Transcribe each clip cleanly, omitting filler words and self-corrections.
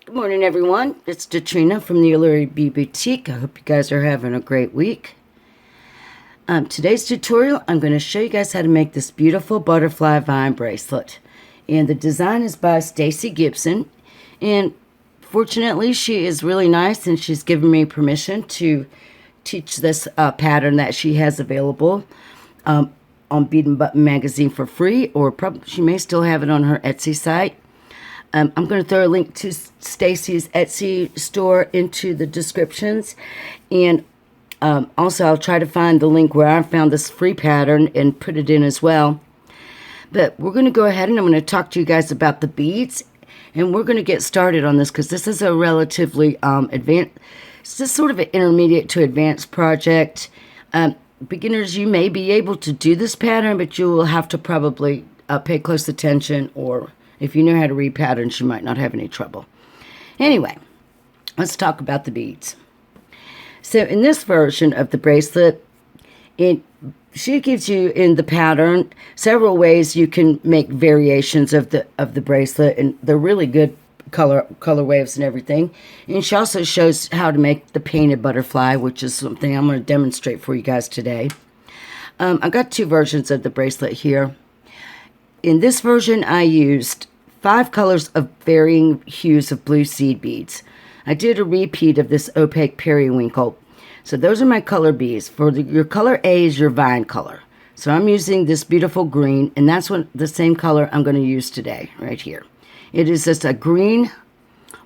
Good morning, everyone. It's Katrina from the Alluring Bead Boutique. I hope you guys are having a great week. Today's tutorial, I'm going to show you guys how to make this beautiful butterfly vine bracelet. And the design is by Stacy Gibson. And fortunately, she is really nice and she's given me permission to teach this pattern that she has available on Bead and Button magazine for free, or probably she may still have it on her Etsy site. I'm going to throw a link to Stacy's Etsy store into the descriptions. And also, I'll try to find the link where I found this free pattern and put it in as well. But we're going to go ahead and I'm going to talk to you guys about the beads. And we're going to get started on this because this is a relatively advanced, it's just sort of an intermediate to advanced project. Beginners, you may be able to do this pattern, but you will have to probably pay close attention, or if you know how to read patterns, you might not have any trouble. Anyway, let's talk about the beads. So in this version of the bracelet, she gives you in the pattern several ways you can make variations of the bracelet, and they're really good color waves and everything. And she also shows how to make the painted butterfly, which is something I'm going to demonstrate for you guys today. I've got two versions of the bracelet here. In this version, I used 5 colors of varying hues of blue seed beads. I did a repeat of this opaque periwinkle. So those are my color beads. For your color A is your vine color. So I'm using this beautiful green, and that's the same color I'm going to use today, right here. It is just a green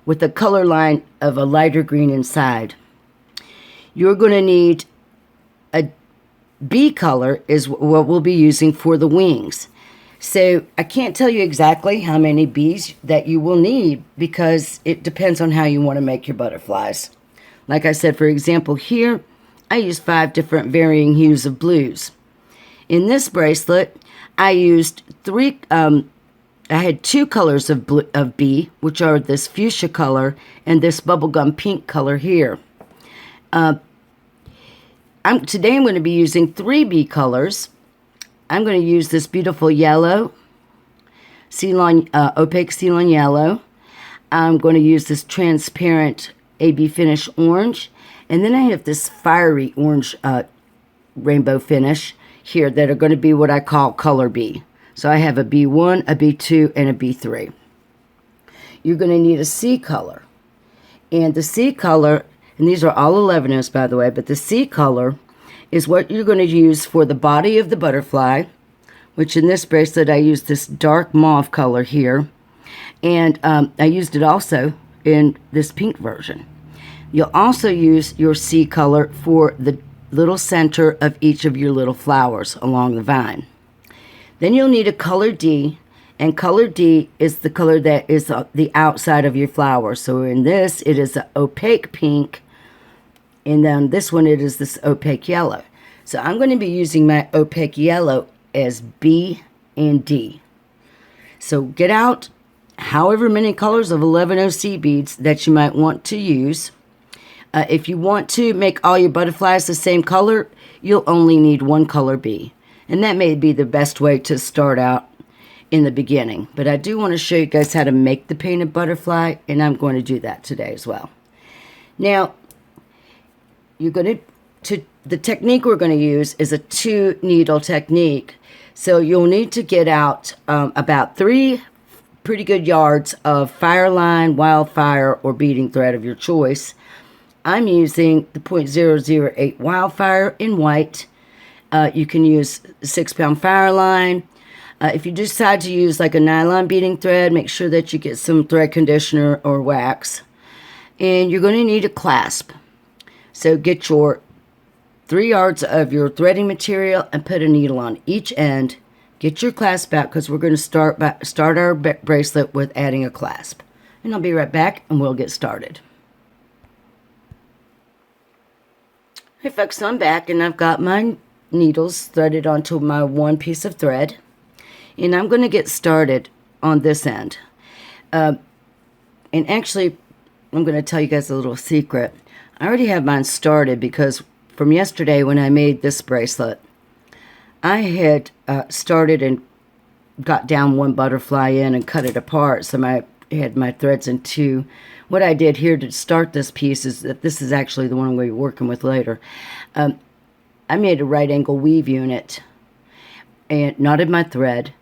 with a color line of a lighter green inside. You're going to need a B color is what we'll be using for the wings. So I can't tell you exactly how many bees that you will need because it depends on how you want to make your butterflies. Like I said, for example, here I used 5 different varying hues of blues. In this bracelet, I used I had 2 colors of bee, which are this fuchsia color and this bubblegum pink color here. Today I'm going to be using 3 bee colors. I'm going to use this beautiful yellow, opaque Ceylon yellow. I'm going to use this transparent AB finish orange. And then I have this fiery orange rainbow finish here that are going to be what I call color B. So I have a B1, a B2, and a B3. You're going to need a C color. And the C color, and these are all 11s by the way, but the C color is what you're going to use for the body of the butterfly, which in this bracelet I used this dark mauve color here. And I used it also in this pink version. You'll also use your C color for the little center of each of your little flowers along the vine. Then you'll need a color D, and color D is the color that is the outside of your flower. So in this, it is an opaque pink, and then this one, it is this opaque yellow. So I'm going to be using my opaque yellow as B and D. So get out however many colors of 11 OC beads that you might want to use. If you want to make all your butterflies the same color, you'll only need 1 color B. And that may be the best way to start out in the beginning. But I do want to show you guys how to make the painted butterfly, and I'm going to do that today as well. Now, you're going to the technique we're going to use is a 2-needle technique. So you'll need to get out about 3 pretty good yards of Fireline, Wildfire, or beading thread of your choice. I'm using the .008 Wildfire in white. You can use 6-pound Fireline. If you decide to use like a nylon beading thread, make sure that you get some thread conditioner or wax. And you're going to need a clasp. So get your 3 yards of your threading material and put a needle on each end. Get your clasp out because we're going to start our bracelet with adding a clasp. And I'll be right back and we'll get started. Hey folks, so I'm back and I've got my needles threaded onto my 1 piece of thread. And I'm going to get started on this end. And actually, I'm going to tell you guys a little secret. I already have mine started because from yesterday when I made this bracelet, I had started and got down one butterfly in and cut it apart. So my had my threads in two. What I did here to start this piece is that this is actually the one I'm going to be working with later. I made a right angle weave unit and knotted my thread,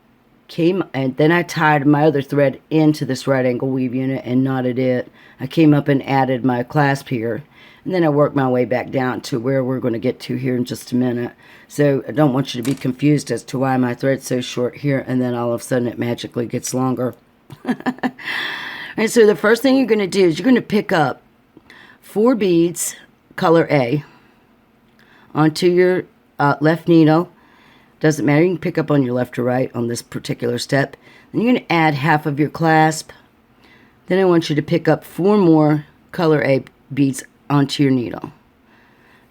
and then I tied my other thread into this right angle weave unit and knotted it. I came up and added my clasp here, and then I worked my way back down to where we're going to get to here in just a minute. So I don't want you to be confused as to why my thread's so short here, and then all of a sudden it magically gets longer. And so the first thing you're going to do is you're going to pick up 4 beads, color A, onto your left needle. Doesn't matter, you can pick up on your left or right on this particular step. Then you're going to add half of your clasp. Then I want you to pick up 4 more color A beads onto your needle.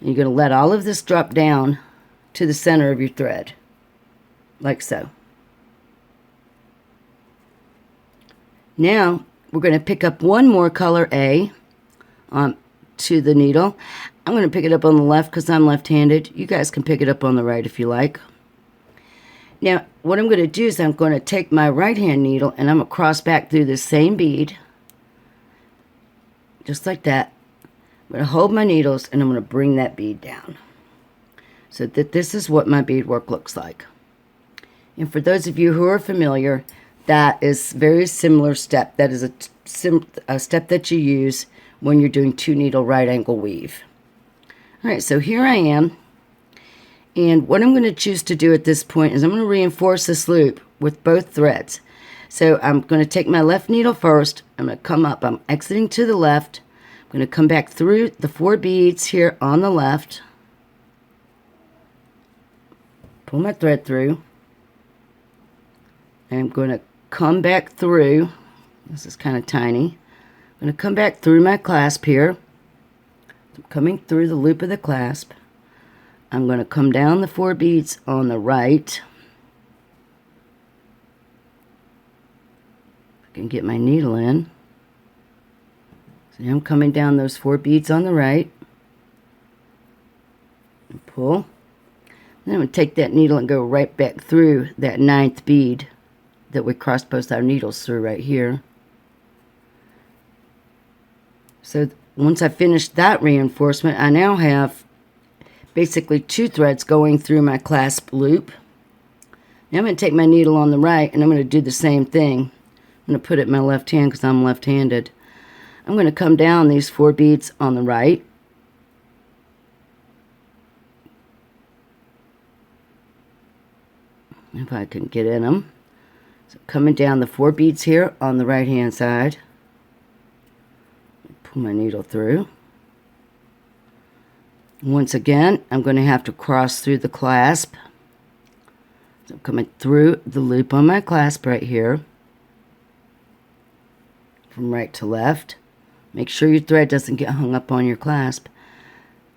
And you're going to let all of this drop down to the center of your thread, like so. Now we're going to pick up 1 more color A to the needle. I'm going to pick it up on the left because I'm left-handed. You guys can pick it up on the right if you like. Now, what I'm going to do is I'm going to take my right-hand needle and I'm going to cross back through the same bead, just like that. I'm going to hold my needles and I'm going to bring that bead down, so that this is what my beadwork looks like. And for those of you who are familiar, that is a very similar step. That is a step that you use when you're doing 2 needle right angle weave. All right, so here I am. And what I'm going to choose to do at this point is I'm going to reinforce this loop with both threads. So I'm going to take my left needle first. I'm going to come up. I'm exiting to the left. I'm going to come back through the 4 beads here on the left. Pull my thread through. And I'm going to come back through. This is kind of tiny. I'm going to come back through my clasp here. I'm coming through the loop of the clasp. I'm going to come down the 4 beads on the right. I can get my needle in. So now I'm coming down those 4 beads on the right. And pull. Then I'm going to take that needle and go right back through that 9th bead that we crossed both our needles through right here. So once I finish that reinforcement, I now have basically 2 threads going through my clasp loop. Now I'm going to take my needle on the right and I'm going to do the same thing. I'm going to put it in my left hand because I'm left-handed. I'm going to come down these 4 beads on the right. If I can get in them. So coming down the 4 beads here on the right hand side. Pull my needle through. Once again, I'm going to have to cross through the clasp. So I'm coming through the loop on my clasp right here. From right to left. Make sure your thread doesn't get hung up on your clasp.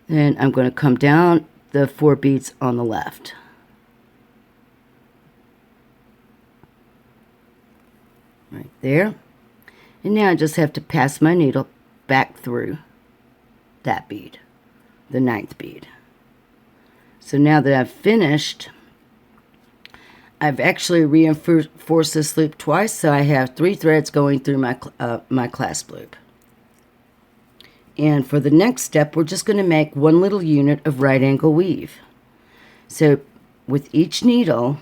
Then I'm going to come down the 4 beads on the left. Right there. And now I just have to pass my needle back through that bead, the 9th bead. So now that I've finished, I've actually reinforced this loop twice, so I have 3 threads going through my clasp loop. And for the next step, we're just going to make 1 little unit of right angle weave. So with each needle,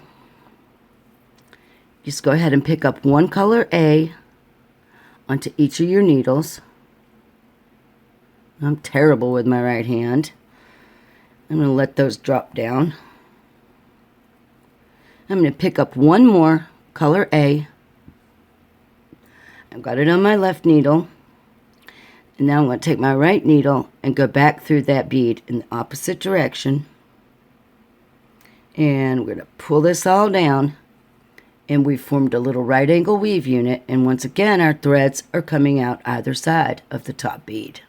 just go ahead and pick up 1 color A onto each of your needles. I'm terrible with my right hand. I'm going to let those drop down. I'm going to pick up 1 more color A. I've got it on my left needle. And now I'm going to take my right needle and go back through that bead in the opposite direction. And we're going to pull this all down. And we formed a little right angle weave unit. And once again, our threads are coming out either side of the top bead.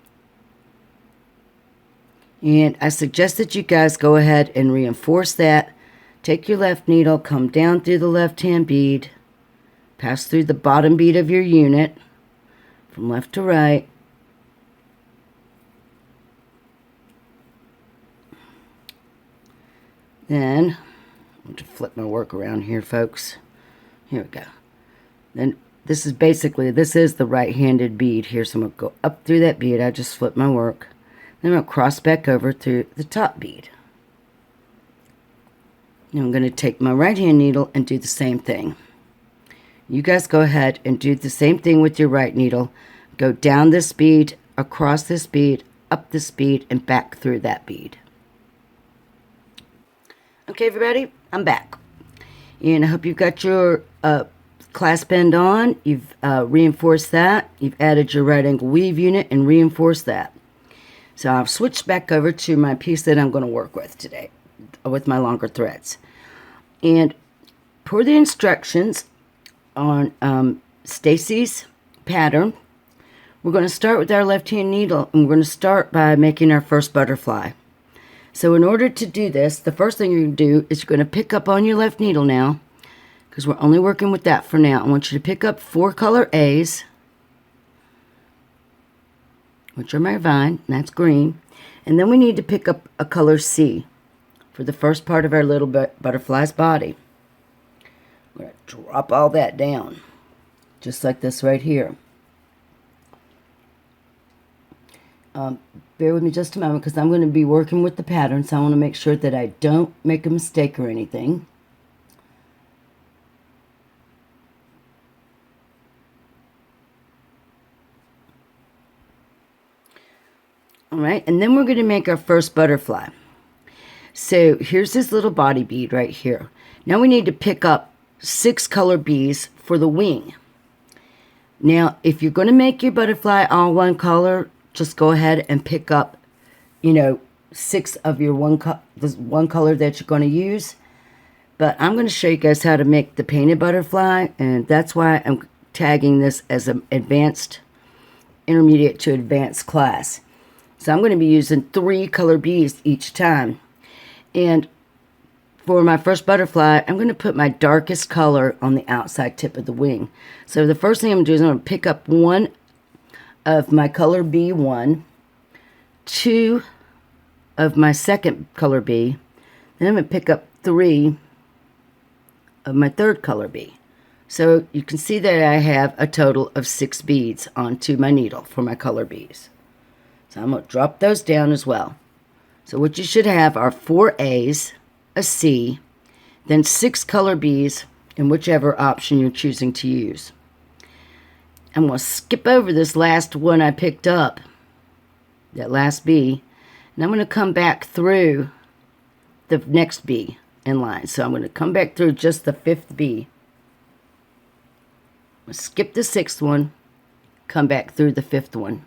And I suggest that you guys go ahead and reinforce that. Take your left needle, come down through the left-hand bead, pass through the bottom bead of your unit from left to right. Then, I'm going to flip my work around here, folks. Here we go. Then this is the right-handed bead here. So I'm going to go up through that bead. I just flipped my work. Then I'm going to cross back over through the top bead. Now I'm going to take my right hand needle and do the same thing. You guys go ahead and do the same thing with your right needle. Go down this bead, across this bead, up this bead, and back through that bead. Okay, everybody, I'm back. And I hope you've got your clasp end on. You've reinforced that. You've added your right angle weave unit and reinforced that. So I've switched back over to my piece that I'm going to work with today with my longer threads. And per the instructions on Stacy's pattern, we're going to start with our left hand needle, and we're going to start by making our first butterfly. So in order to do this, the first thing you're going to do is you're going to pick up on your left needle now, because we're only working with that for now. I want you to pick up 4 color A's, which are my vine, and that's green. And then we need to pick up a color C for the first part of our little butterfly's body. We're going to drop all that down, just like this right here. Bear with me just a moment, because I'm going to be working with the pattern, so I want to make sure that I don't make a mistake or anything. Alright, and then we're going to make our first butterfly. So here's this little body bead right here. Now we need to pick up 6 color beads for the wing. Now, if you're going to make your butterfly all one color, just go ahead and pick up, 6 of your one color that you're going to use. But I'm going to show you guys how to make the painted butterfly, and that's why I'm tagging this as an advanced, intermediate to advanced class. So I'm going to be using 3 color beads each time. And for my first butterfly, I'm going to put my darkest color on the outside tip of the wing. So the first thing I'm going to do is I'm going to pick up 1 of my color B1, 2 of my second color B, then I'm going to pick up 3 of my third color B. So you can see that I have a total of 6 beads onto my needle for my color bees. So I'm going to drop those down as well. So what you should have are 4 A's, a C, then 6 color bees in whichever option you're choosing to use. I'm going to skip over this last one I picked up, that last B, and I'm going to come back through the next B in line. So I'm going to come back through just the 5th B. I'm going to skip the 6th one, come back through the 5th one.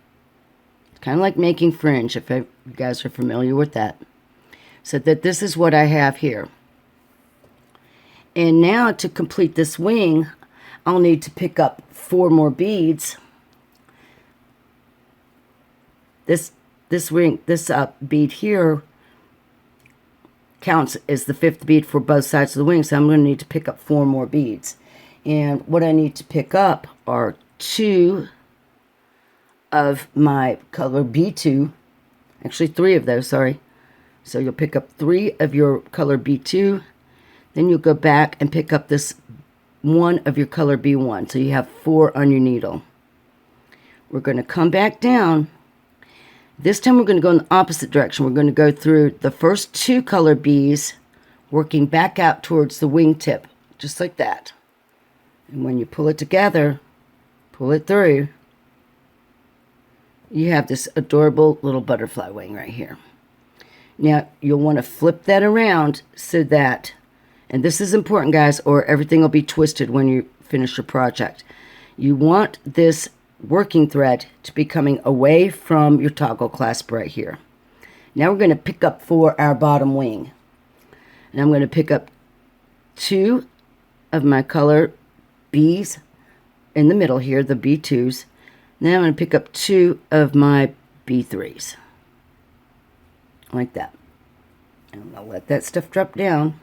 It's kind of like making fringe, if you guys are familiar with that. So that this is what I have here. And now to complete this wing, I'll need to pick up 4 more beads. This bead here counts as the 5th bead for both sides of the wing, so I'm going to need to pick up 4 more beads. And what I need to pick up are 2 of my color B2, actually 3 of those, sorry. So you'll pick up 3 of your color B2, then you'll go back and pick up this 1 of your color B1. So you have 4 on your needle. We're going to come back down. This time we're going to go in the opposite direction. We're going to go through the first 2 color Bs, working back out towards the wingtip, just like that. And when you pull it together, pull it through, you have this adorable little butterfly wing right here. Now, you'll want to flip that around so that, and this is important, guys, or everything will be twisted when you finish your project. You want this working thread to be coming away from your toggle clasp right here. Now we're going to pick up for our bottom wing. And I'm going to pick up 2 of my color Bs in the middle here, the B2s. Then I'm going to pick up 2 of my B3s. Like that. And I'll let that stuff drop down.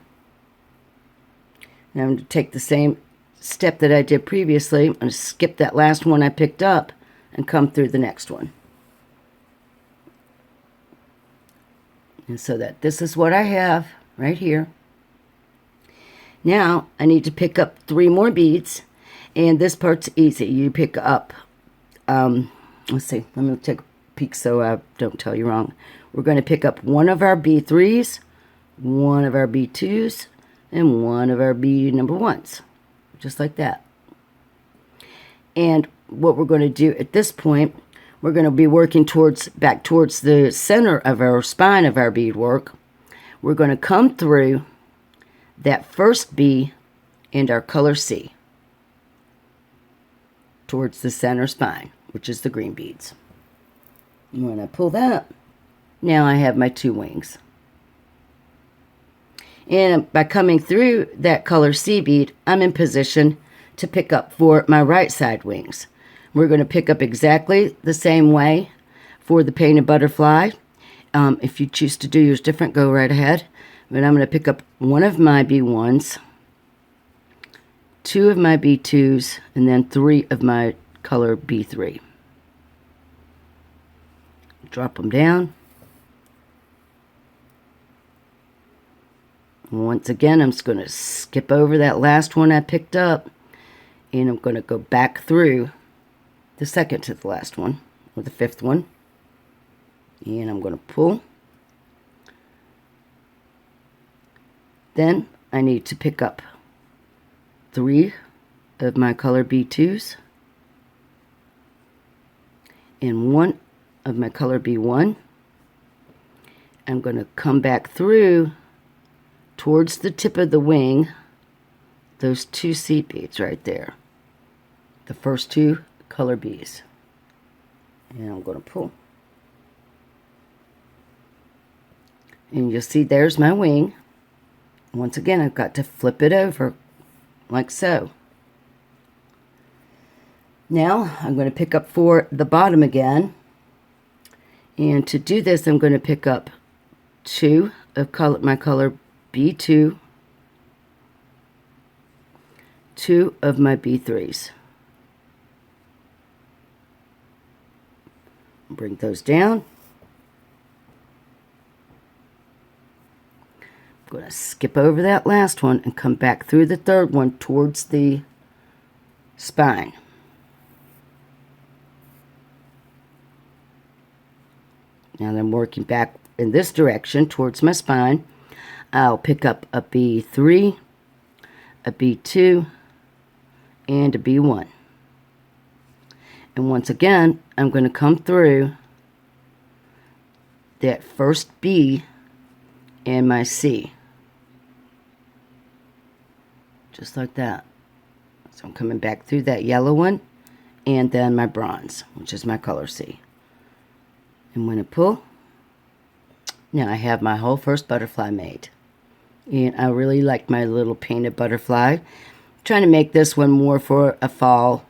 Now I'm going to take the same step that I did previously. I'm going to skip that last one I picked up and come through the next one. And so that this is what I have right here. Now I need to pick up 3 more beads, And this part's easy. You pick up, let's see, let me take a peek so I don't tell you wrong. We're going to pick up one of our B3s, one of our B2s, and one of our B number 1s, just like that. And what we're going to do at this point, we're going to be working back towards the center of our spine of our beadwork. We're going to come through that first B and our color C towards the center spine, which is the green beads. And when I pull that, now I have my 2 wings. And by coming through that color C bead, I'm in position to pick up for my right side wings. We're going to pick up exactly the same way for the painted butterfly. If you choose to do yours different, go right ahead. But I'm going to pick up one of my B1s, 2 of my B2s, and then 3 of my color B3. Drop them down. Once again, I'm just going to skip over that last one I picked up, and I'm going to go back through the second to the last one, or the 5th one, and I'm going to pull. Then I need to pick up 3 of my color B2s and 1 of my color B1. I'm going to come back through towards the tip of the wing, those 2 seed beads right there, the first 2 color Bs, and I'm going to pull. And you'll see there's my wing. Once again, I've got to flip it over like so. Now I'm going to pick up for the bottom again, and to do this I'm going to pick up 2 of my color B2, 2 of my B3s. Bring those down. I'm going to skip over that last one and come back through the 3rd one towards the spine. Now I'm working back in this direction towards my spine. I'll pick up a B3, a B2, and a B1. And once again, I'm going to come through that first B and my C. Just like that. So I'm coming back through that yellow one and then my bronze, which is my color C. And when I pull, now I have my whole first butterfly made. And I really like my little painted butterfly. I'm trying to make this one more for a fall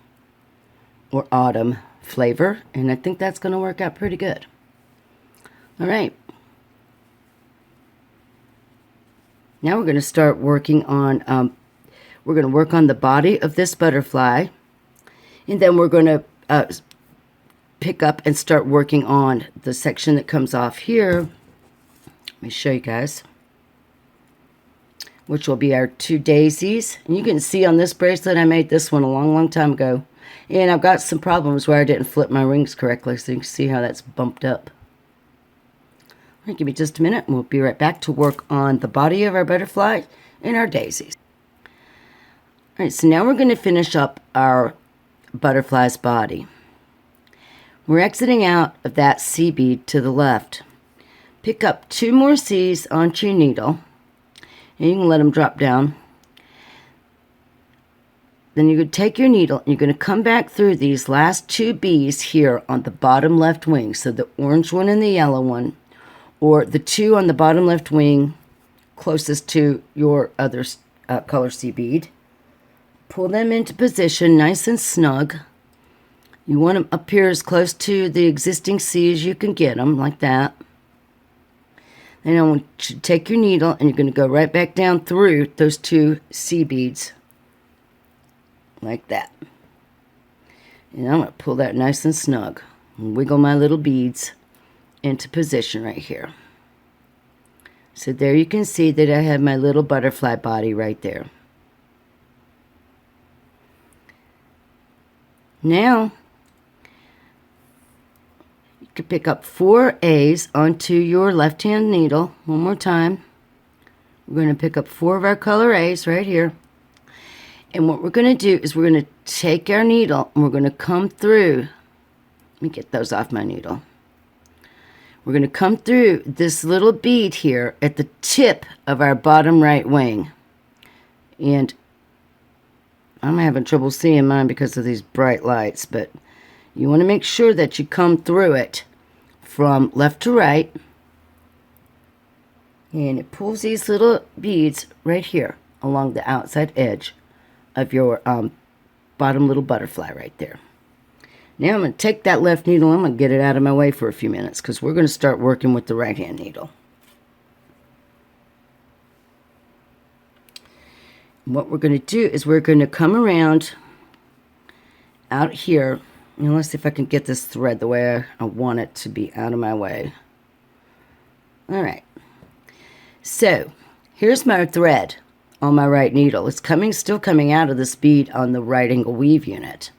or autumn flavor, and I think that's going to work out pretty good. All right. Now we're going to start working on, we're going to work on the body of this butterfly, and then we're going to pick up and start working on the section that comes off here. Let me show you guys, which will be our 2 daisies. And you can see on this bracelet, I made this one a long time ago. And I've got some problems where I didn't flip my rings correctly, so you can see how that's bumped up. All right, give me just a minute, and we'll be right back to work on the body of our butterfly and our daisies. All right, so now we're going to finish up our butterfly's body. We're exiting out of that C bead to the left. Pick up 2 more C's onto your needle, and you can let them drop down. Then you're going to take your needle and you're going to come back through these last 2 B's here on the bottom left wing. So the orange one and the yellow one, or the 2 on the bottom left wing closest to your other color C bead. Pull them into position nice and snug. You want them up here as close to the existing C as you can get them, like that. Then I want you to take your needle and you're going to go right back down through those 2 C beads. Like that. And I'm going to pull that nice and snug. And wiggle my little beads into position right here. So there you can see that I have my little butterfly body right there. Now, you can pick up 4 A's onto your left-hand needle. One more time. We're going to pick up 4 of our color A's right here. And what we're going to do is we're going to take our needle and we're going to come through. Let me get those off my needle. We're going to come through this little bead here at the tip of our bottom right wing. And I'm having trouble seeing mine because of these bright lights, but you want to make sure that you come through it from left to right. And it pulls these little beads right here along the outside edge of your bottom little butterfly right there. Now I'm going to take that left needle, I'm going to get it out of my way for a few minutes because we're going to start working with the right hand needle. What we're going to do is we're going to come around out here. And let's see if I can get this thread the way I want it to be out of my way. All right. So here's my thread on my right needle. It's still coming out of this bead on the right angle weave unit.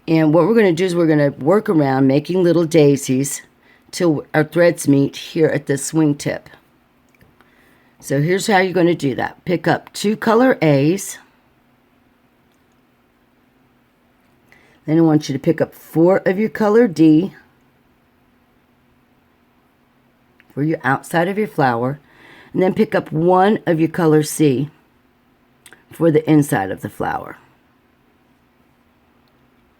And what we're going to do is we're going to work around making little daisies till our threads meet here at the swing tip. So here's how you're going to do that. Pick up 2 color A's. Then I want you to pick up 4 of your color D for your outside of your flower. And then pick up 1 of your color C for the inside of the flower.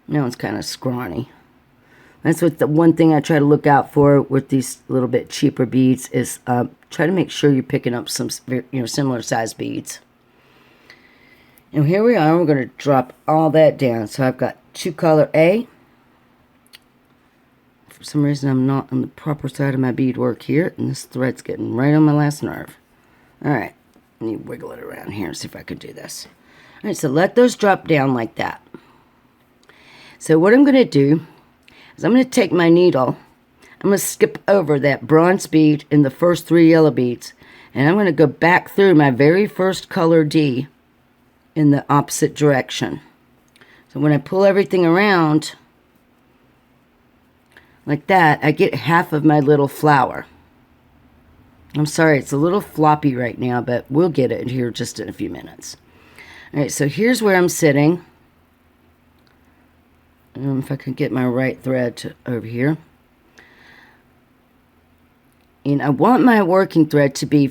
Now it's kind of scrawny. That's what the one thing I try to look out for with these little bit cheaper beads is try to make sure you're picking up some similar size beads. And here we are. We're going to drop all that down. So I've got 2 color A. For some reason I'm not on the proper side of my beadwork here, and this thread's getting right on my last nerve. All right, let me wiggle it around here and see if I can do this. All right, so let those drop down like that. So what I'm going to do is I'm going to take my needle, I'm going to skip over that bronze bead in the first 3 yellow beads, and I'm going to go back through my very first color D in the opposite direction. So when I pull everything around like that, I get half of my little flower. I'm sorry, it's a little floppy right now, but we'll get it here just in a few minutes. All right, so here's where I'm sitting. If I can get my right thread over here. And I want my working thread to be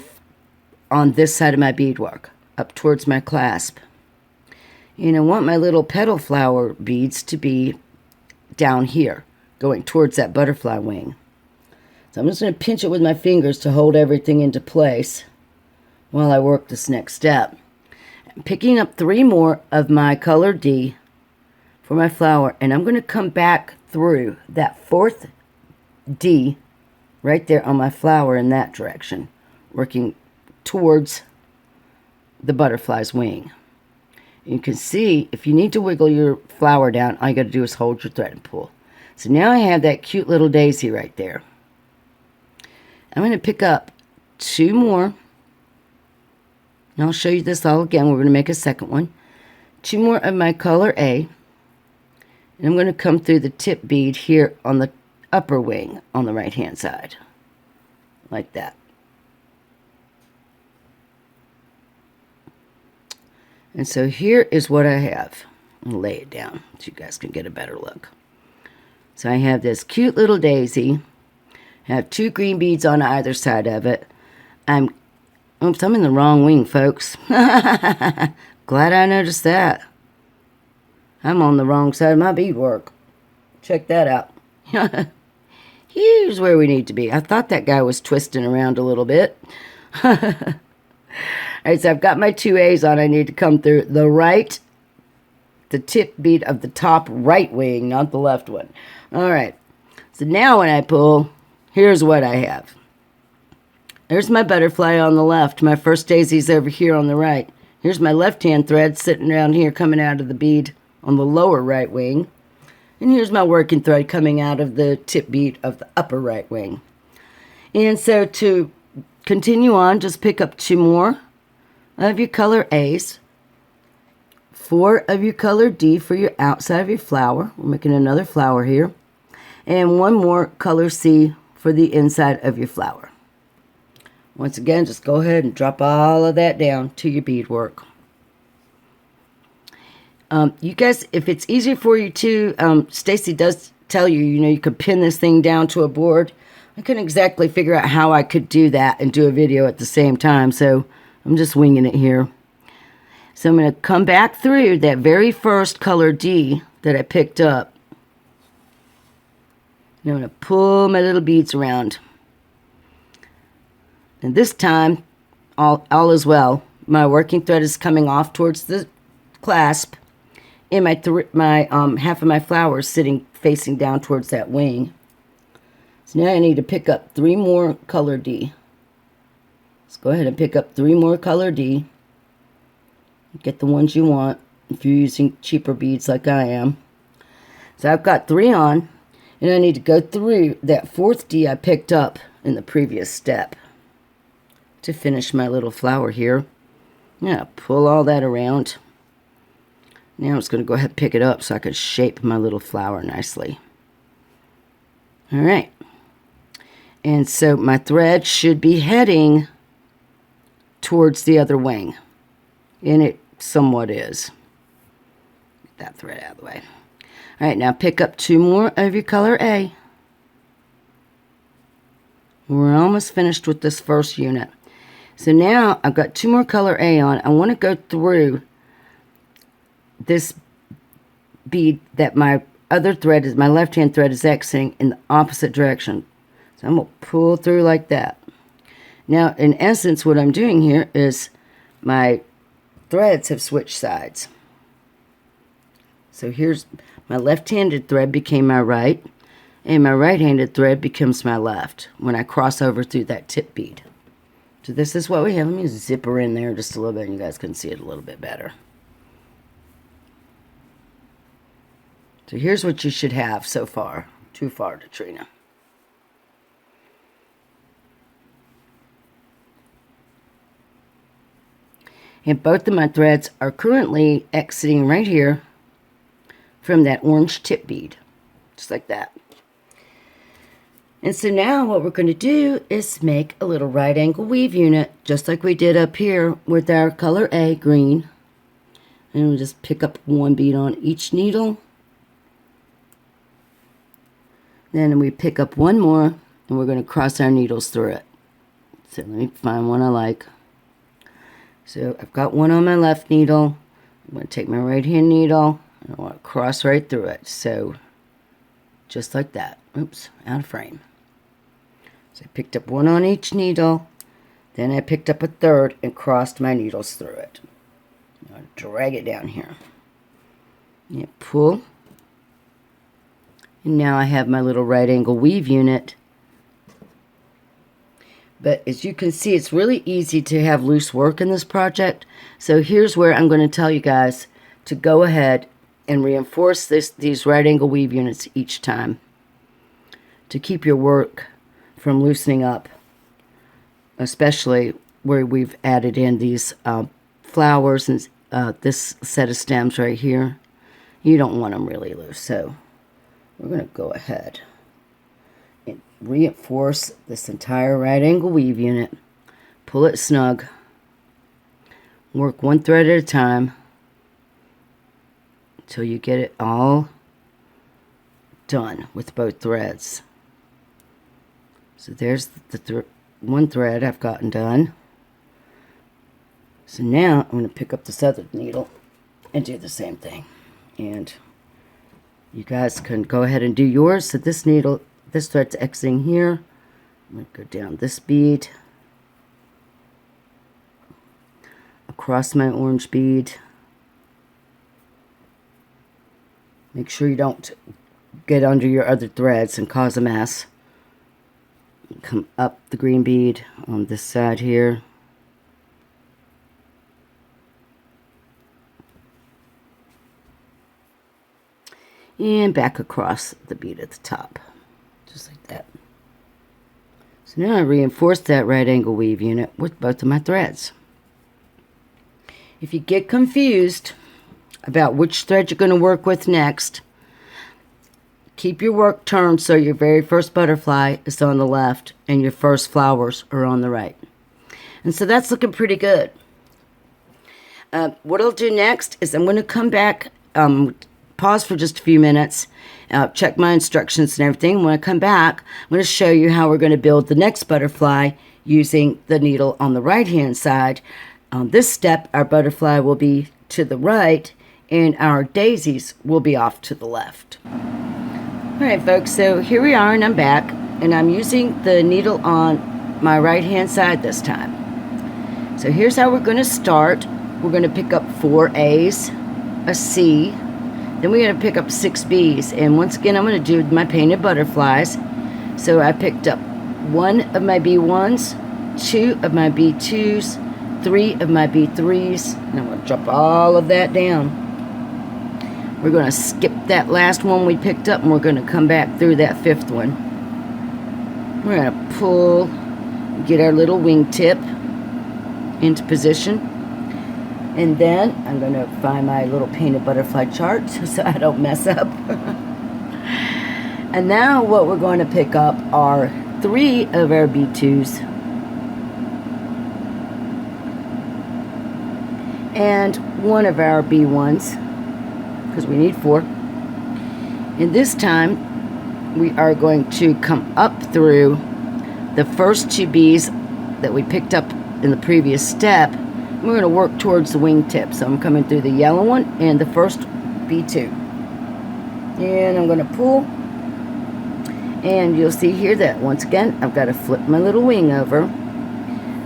on this side of my beadwork, up towards my clasp. And I want my little petal flower beads to be down here, going towards that butterfly wing. So I'm just going to pinch it with my fingers to hold everything into place while I work this next step. I'm picking up 3 more of my color D for my flower, and I'm going to come back through that 4th D right there on my flower in that direction, working towards the butterfly's wing. You can see if you need to wiggle your flower down, all you got to do is hold your thread and pull. So now I have that cute little daisy right there. I'm going to pick up 2 more, and I'll show you this all again. We're going to make a second one. 2 more of my color A. And I'm going to come through the tip bead here on the upper wing on the right hand side. Like that. And so here is what I have. I'll lay it down so you guys can get a better look. So I have this cute little daisy. I have 2 green beads on either side of it. Oops, I'm in the wrong wing, folks. Glad I noticed that. I'm on the wrong side of my beadwork. Check that out. Here's where we need to be. I thought that guy was twisting around a little bit. All right, so I've got my 2 A's on. I need to come through the tip bead of the top right wing, not the left one. All right, so now when I pull, here's what I have. There's my butterfly on the left. My first daisy's over here on the right. Here's my left-hand thread sitting around here coming out of the bead on the lower right wing. And here's my working thread coming out of the tip bead of the upper right wing. And so to continue on, just pick up 2 more of your color A's. 4 of your color D for your outside of your flower. We're making another flower here. And 1 more color C for the inside of your flower. Once again, just go ahead and drop all of that down to your beadwork. You guys, if it's easier for you to, Stacy does tell you, you can pin this thing down to a board. I couldn't exactly figure out how I could do that and do a video at the same time, so I'm just winging it here. So I'm going to come back through that very first color D that I picked up. And I'm going to pull my little beads around. And this time, all is well. My working thread is coming off towards the clasp, and my half of my flower is sitting facing down towards that wing. So now I need to pick up 3 more color D. Let's go ahead and pick up 3 more color D. Get the ones you want if you're using cheaper beads like I am. So I've got 3 on, and I need to go through that 4th D I picked up in the previous step to finish my little flower here. Yeah, pull all that around. Now I'm just going to go ahead and pick it up so I can shape my little flower nicely. Alright. And so my thread should be heading towards the other wing. And it somewhat is. Get that thread out of the way. Alright, now pick up 2 more of your color A. We're almost finished with this first unit. So now I've got 2 more color A on. I want to go through this bead that my other thread is, my left hand thread is exiting in the opposite direction. So I'm going to pull through like that. Now, in essence, what I'm doing here is my threads have switched sides. So here's my left-handed thread became my right, and my right-handed thread becomes my left when I cross over through that tip bead. So this is what we have. Let me zip her in there just a little bit and you guys can see it a little bit better. So here's what you should have so far. Too far, Trina. And both of my threads are currently exiting right here from that orange tip bead. Just like that. And so now what we're going to do is make a little right angle weave unit, just like we did up here with our color A, green. And we'll just pick up 1 bead on each needle. Then we pick up 1 more, and we're going to cross our needles through it. So let me find one I like. So I've got 1 on my left needle. I'm going to take my right hand needle, and I want to cross right through it. So just like that. Oops, out of frame. So I picked up 1 on each needle. Then I picked up a 3rd and crossed my needles through it. I'll drag it down here. Yeah, pull. And now I have my little right angle weave unit. But as you can see, it's really easy to have loose work in this project. So here's where I'm going to tell you guys to go ahead and reinforce these right angle weave units each time to keep your work from loosening up, especially where we've added in these flowers and this set of stems right here. You don't want them really loose, so we're going to go ahead and reinforce this entire right angle weave unit. Pull it snug. Work 1 thread at a time until you get it all done with both threads. So there's the 1 thread I've gotten done. So now I'm going to pick up this other needle and do the same thing. And you guys can go ahead and do yours. So this needle, this thread's exiting here. I'm going to go down this bead, across my orange bead. Make sure you don't get under your other threads and cause a mess. Come up the green bead on this side here. And back across the bead at the top. Just like that. So now I reinforce that right angle weave unit with both of my threads. If you get confused, about which thread you're going to work with next. Keep your work turned so your very first butterfly is on the left and your first flowers are on the right. And so that's looking pretty good. What I'll do next is I'm going to come back, pause for just a few minutes, check my instructions and everything. When I come back, I'm going to show you how we're going to build the next butterfly using the needle on the right-hand side. On this step, our butterfly will be to the right and our daisies will be off to the left. Alright folks, so here we are and I'm back, and I'm using the needle on my right hand side this time. So here's how we're going to start. We're going to pick up 4 A's, a C, then we're going to pick up 6 B's, and once again I'm going to do my painted butterflies. So I picked up 1 of my B1s, 2 of my B2s, 3 of my B3s, and I'm going to drop all of that down. We're going to skip that last one we picked up and we're going to come back through that 5th one. We're going to pull, get our little wingtip into position. And then I'm going to find my little painted butterfly chart so I don't mess up. And now what we're going to pick up are 3 of our B2s and 1 of our B1s, because we need 4. And this time we are going to come up through the first 2 B's that we picked up in the previous step. We're going to work towards the wingtip. So I'm coming through the yellow one and the first B2. And I'm going to pull. And you'll see here that once again I've got to flip my little wing over.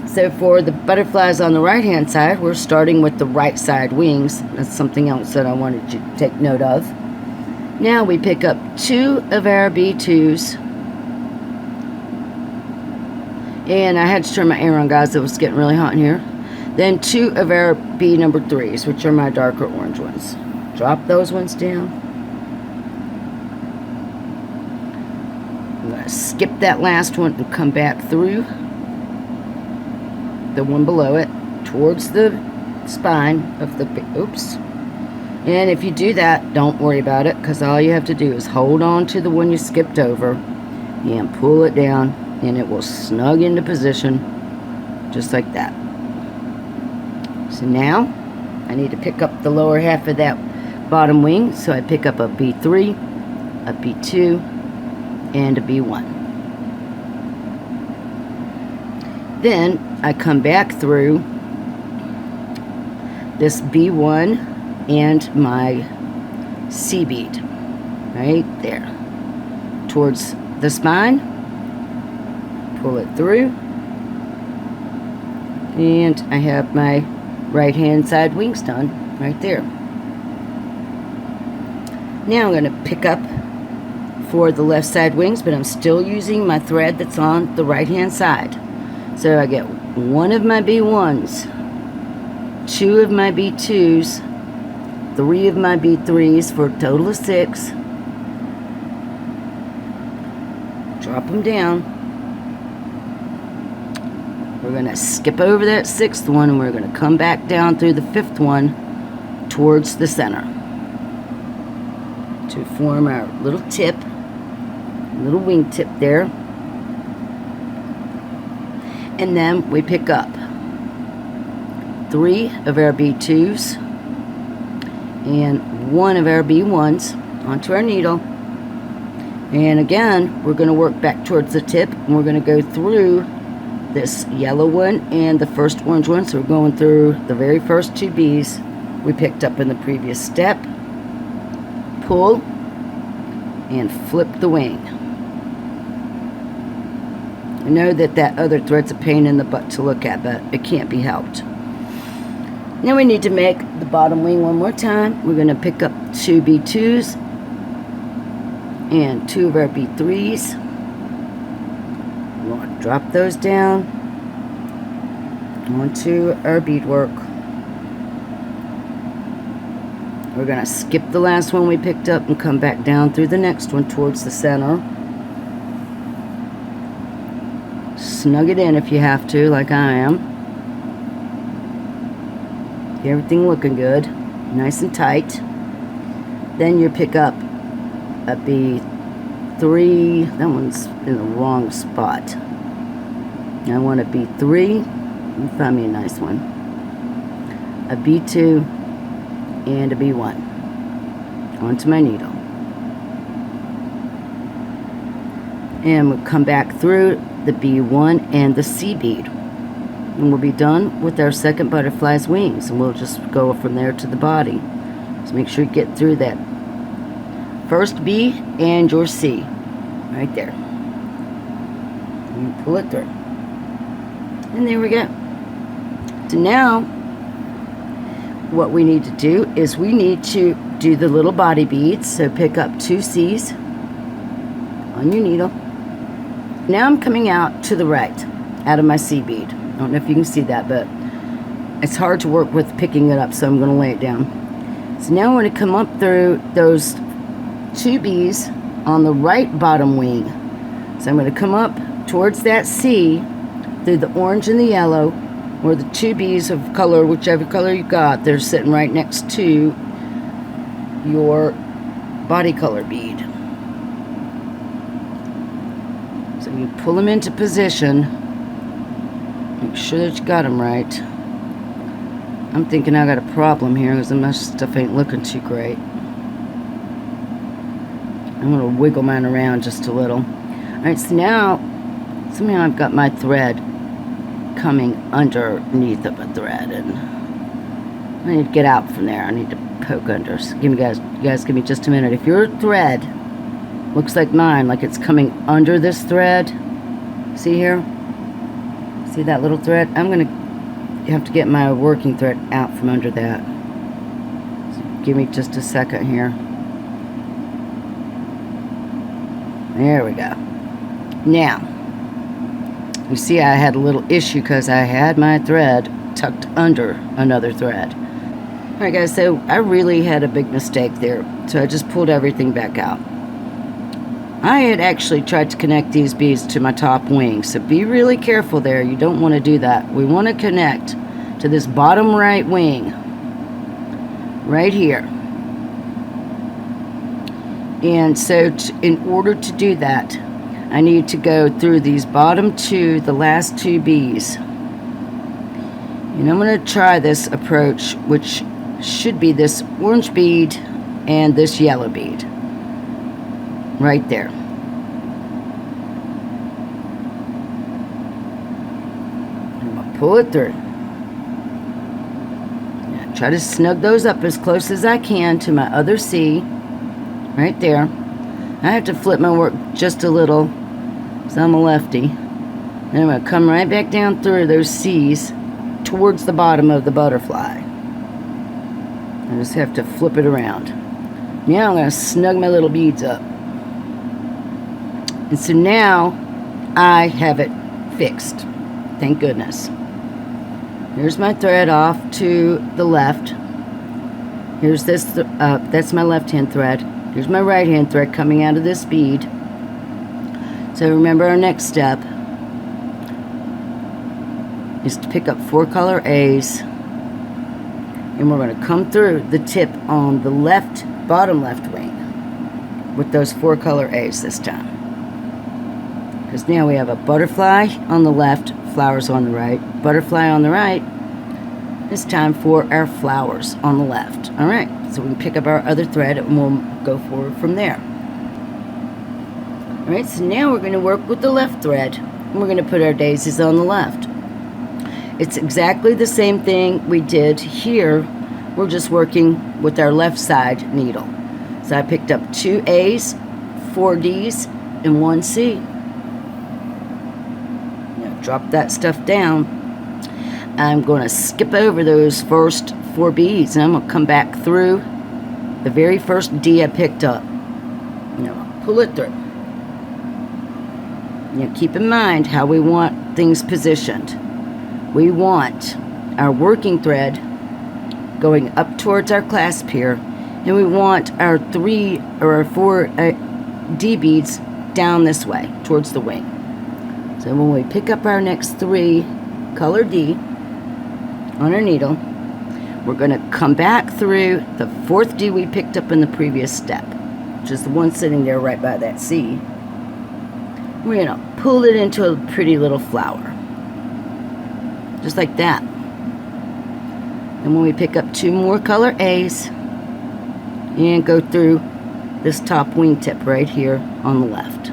So for the butterflies on the right hand side, we're starting with the right side wings. That's something else that I wanted you to take note of. Now we pick up 2 of our B2s. And I had to turn my air on, guys. It was getting really hot in here. Then 2 of our B number 3s, which are my darker orange ones. Drop those ones down. I'm going to skip that last one and come back through the one below it towards the spine of the oops. And if you do that, don't worry about it, because all you have to do is hold on to the one you skipped over and pull it down, and it will snug into position just like that. So now I need to pick up the lower half of that bottom wing, so I pick up a B3, a B2, and a B1. Then I come back through this B1 and my C bead right there towards the spine, pull it through, and I have my right hand side wings done right there. Now I'm going to pick up for the left side wings, but I'm still using my thread that's on the right hand side. So I get 1 of my B1s, 2 of my B2s, 3 of my B3s for a total of 6. Drop them down. We're going to skip over that 6th one and we're going to come back down through the 5th one towards the center to form our little tip, little wing tip there. And then we pick up 3 of our B2s and 1 of our B1s onto our needle. And again, we're going to work back towards the tip, and we're going to go through this yellow one and the first orange one. So we're going through the very first 2 B's we picked up in the previous step. Pull and flip the wing. I know that other thread's a pain in the butt to look at, but it can't be helped. Now we need to make the bottom wing one more time. We're going to pick up 2 B2s and 2 of our B3s. We're going to drop those down onto our beadwork. We're going to skip the last one we picked up and come back down through the next one towards the center. Snug it in if you have to, like I am. Get everything looking good. nice and tight. Then you pick up a B3. That one's in the wrong spot. I want a B3. Let me find me a nice one. A B2 and a B1 onto my needle. And we'll come back through the B1 and the C bead. And we'll be done with our second butterfly's wings. And we'll just go from there to the body. So make sure you get through that first B and your C. Right there. And pull it through. And there we go. So now, what we need to do is we need to do the little body beads. So pick up 2 C's on your needle. Now I'm coming out to the right, out of my C bead. I don't know if you can see that, but it's hard to work with picking it up, so I'm going to lay it down. So now I'm going to come up through those 2 B's on the right bottom wing. So I'm going to come up towards that C through the orange and the yellow, or the 2 B's of color, whichever color you got. They're sitting right next to your body color bead. So you pull them into position. Make sure that you got them right. I'm thinking I got a problem here because my stuff ain't looking too great. I'm going to wiggle mine around just a little. Alright, so now somehow I've got my thread coming underneath of a thread, and I need to get out from there. I need to poke under. So you guys give me just a minute. If your thread looks like mine, like it's coming under this thread, see here? See that little thread? I'm going to have to get my working thread out from under that. So give me just a second here. There we go. Now, you see I had a little issue because I had my thread tucked under another thread. Alright guys, so I really had a big mistake there. So I just pulled everything back out. I had actually tried to connect these beads to my top wing, so be really careful there. You don't want to do that. We want to connect to this bottom right wing, right here. And so in order to do that, I need to go through these bottom 2, the last 2 B's. And I'm going to try this approach, which should be this orange bead and this yellow bead. Right there. I'm going to pull it through. Now, try to snug those up as close as I can to my other C. Right there. I have to flip my work just a little because I'm a lefty. Then I'm going to come right back down through those C's towards the bottom of the butterfly. I just have to flip it around. Now I'm going to snug my little beads up. And so now I have it fixed. Thank goodness. Here's my thread off to the left. Here's this, that's my left hand thread. Here's my right hand thread coming out of this bead. So remember our next step is to pick up 4 color A's. And we're going to come through the tip on the left, bottom left wing with those 4 color A's this time. Because now we have a butterfly on the left, flowers on the right, butterfly on the right. It's time for our flowers on the left. Alright, so we can pick up our other thread and we'll go forward from there. Alright, so now we're going to work with the left thread and we're going to put our daisies on the left. It's exactly the same thing we did here. We're just working with our left side needle. So I picked up 2 A's, 4 D's, and 1 C. Now drop that stuff down. I'm going to skip over those first 4 B's and I'm going to come back through the very first D I picked up. Now pull it through. Now keep in mind how we want things positioned. We want our working thread going up towards our clasp here, and we want our 3 or our 4 D beads down this way towards the wing. So when we pick up our next 3 color D on our needle, we're going to come back through the 4th D we picked up in the previous step, which is the one sitting there right by that C. We're going to pull it into a pretty little flower, just like that. And when we pick up 2 more color A's and go through this top wingtip right here on the left.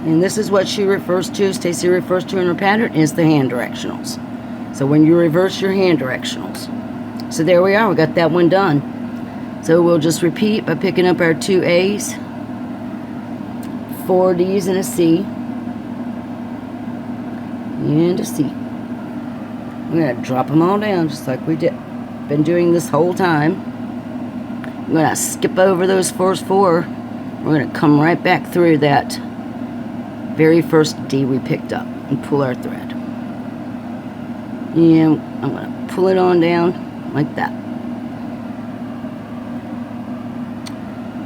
And this is what she refers to, Stacy refers to in her pattern, is the hand directionals. So when you reverse your hand directionals. So there we are, we got that one done. So we'll just repeat by picking up our 2 A's, 4 D's and a C, and a C. We're going to drop them all down just like we did. Been doing this whole time. I'm going to skip over those first 4. We're going to come right back through that very first D we picked up and pull our thread. And I'm going to pull it on down like that.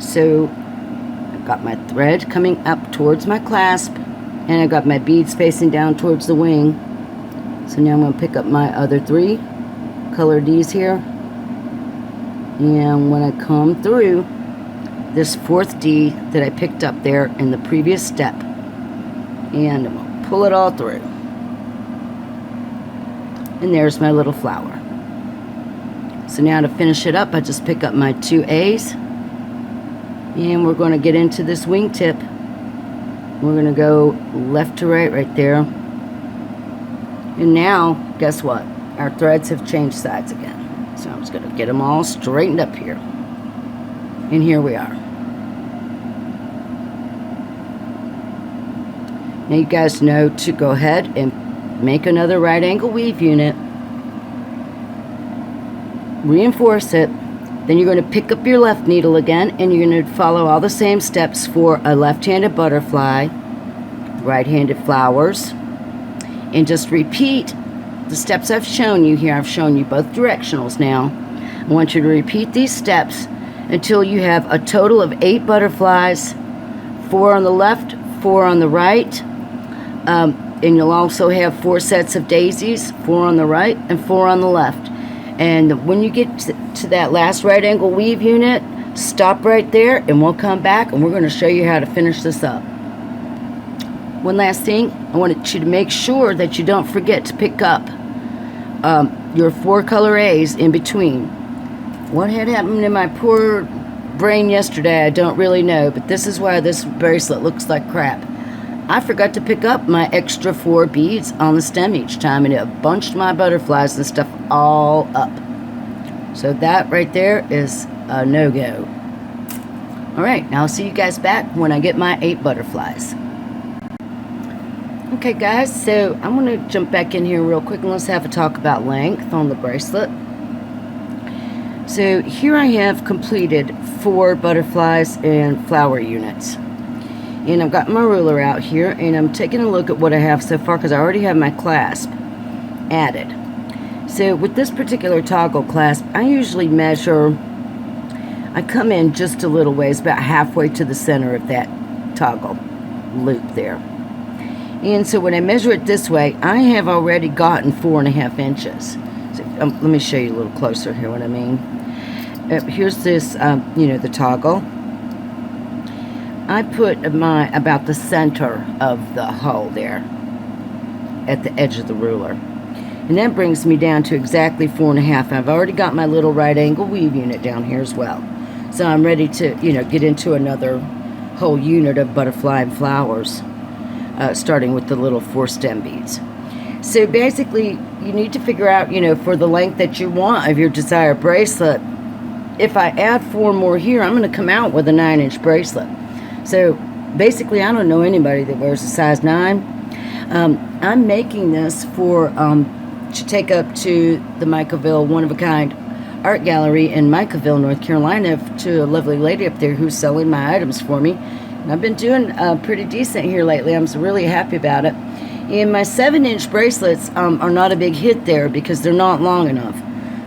So I've got my thread coming up towards my clasp, and I've got my beads facing down towards the wing. So now I'm going to pick up my other 3 color D's here. And when I come through this 4th D that I picked up there in the previous step, and I'm going to pull it all through. And there's my little flower. So now to finish it up, I just pick up my 2 A's. And we're going to get into this wingtip. We're going to go left to right right there. And now, guess what? Our threads have changed sides again. So I'm just going to get them all straightened up here. And here we are. Now you guys know to go ahead and make another right angle weave unit. Reinforce it. Then you're going to pick up your left needle again, and you're going to follow all the same steps for a left-handed butterfly, right-handed flowers, and just repeat the steps I've shown you here. I've shown you both directionals now. I want you to repeat these steps until you have a total of 8 butterflies, 4 on the left, 4 on the right, and you'll also have 4 sets of daisies, 4 on the right and 4 on the left. And when you get to that last right angle weave unit, stop right there and we'll come back and we're going to show you how to finish this up. One last thing, I want you to make sure that you don't forget to pick up your 4 color A's in between. What had happened in my poor brain yesterday, I don't really know, but this is why this bracelet looks like crap. I forgot to pick up my extra 4 beads on the stem each time, and it bunched my butterflies and stuff all up. So that right there is a no-go. Alright, now I'll see you guys back when I get my 8 butterflies. Okay guys, so I'm going to jump back in here real quick and let's have a talk about length on the bracelet. So here I have completed 4 butterflies and flower units. And I've got my ruler out here and I'm taking a look at what I have so far because I already have my clasp added. So with this particular toggle clasp, I usually measure, I come in just a little ways, about halfway to the center of that toggle loop there. And so when I measure it this way, I have already gotten 4.5 inches. So let me show you a little closer here what I mean. Here's this, the toggle. I put about the center of the hole there at the edge of the ruler. And that brings me down to exactly 4.5. I've already got my little right angle weave unit down here as well. So I'm ready to, get into another whole unit of butterfly and flowers, starting with the little 4 stem beads. So basically, you need to figure out, for the length that you want of your desired bracelet. If I add 4 more here, I'm going to come out with a 9-inch bracelet. So basically, I don't know anybody that wears a size 9. I'm making this for to take up to the Micaville one-of-a-kind art gallery in Micaville, North Carolina, to a lovely lady up there who's selling my items for me. And I've been doing pretty decent here lately. I'm really happy about it. And my 7-inch bracelets are not a big hit there because they're not long enough.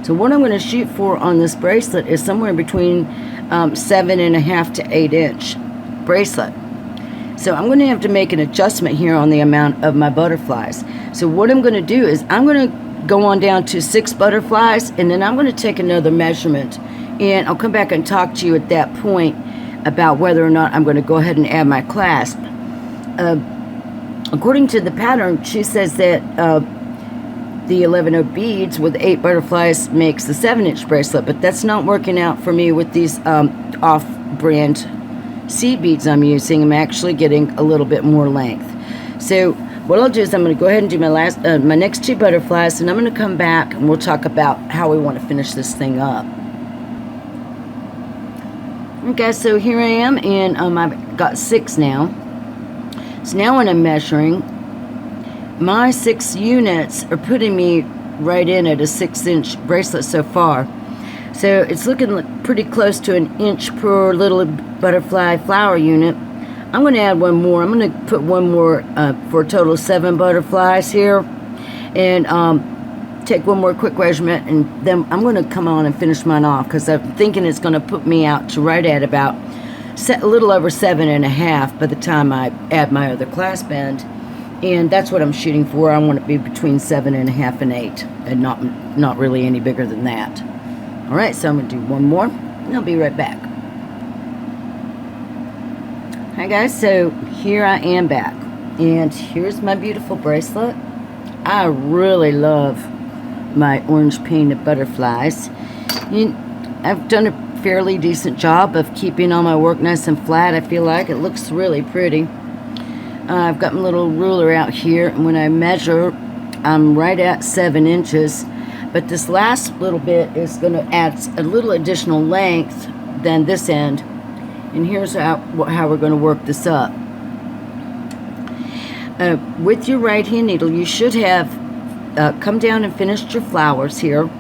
So what I'm going to shoot for on this bracelet is somewhere between 7.5 to 8-inch bracelet. So I'm going to have to make an adjustment here on the amount of my butterflies. So what I'm going to do is I'm going to go on down to 6 butterflies, and then I'm going to take another measurement, and I'll come back and talk to you at that point about whether or not I'm going to go ahead and add my clasp. According to the pattern, she says that the 11 beads with 8 butterflies makes the 7-inch bracelet, but that's not working out for me with these off-brand seed beads I'm using. I'm actually getting a little bit more length. So what I'll do is I'm going to go ahead and do my next 2 butterflies, and I'm going to come back and we'll talk about how we want to finish this thing up. Okay, so here I am, and I've got 6 now. So now when I'm measuring, my 6 units are putting me right in at a 6-inch bracelet so far. So it's looking pretty close to an inch per little butterfly flower unit. I'm going to add one more. I'm going to put one more for a total of 7 butterflies here. And take one more quick measurement, and then I'm going to come on and finish mine off, because I'm thinking it's going to put me out to right at about a little over 7.5 by the time I add my other clasp band. And that's what I'm shooting for. I want it to be between 7.5 and 8, and not really any bigger than that. Alright, so I'm going to do one more, and I'll be right back. Hi guys, so here I am back, and here's my beautiful bracelet. I really love my orange painted butterflies. I've done a fairly decent job of keeping all my work nice and flat. I feel like it looks really pretty. I've got my little ruler out here, and when I measure, I'm right at 7 inches. But this last little bit is going to add a little additional length than this end. And here's how we're going to work this up. With your right hand needle, you should have come down and finished your flowers here.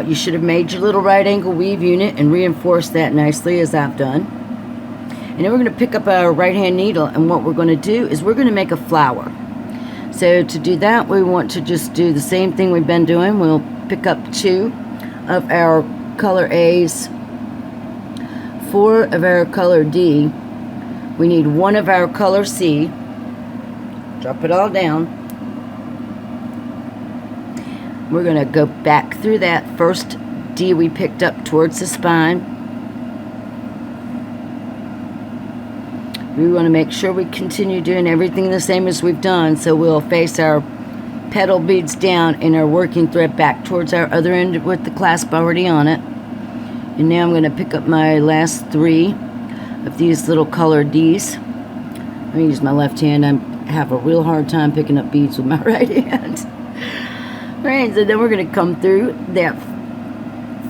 You should have made your little right angle weave unit and reinforced that nicely, as I've done. And then we're going to pick up our right hand needle, and what we're going to do is we're going to make a flower. So to do that, we want to just do the same thing we've been doing. We'll pick up 2 of our color A's, 4 of our color D. We need 1 of our color C. Drop it all down. We're going to go back through that first D we picked up towards the spine. We want to make sure we continue doing everything the same as we've done. So we'll face our petal beads down and our working thread back towards our other end with the clasp already on it. And now I'm going to pick up my last 3 of these little colored D's. I'm going to use my left hand. I have a real hard time picking up beads with my right hand. Alright, so then we're going to come through that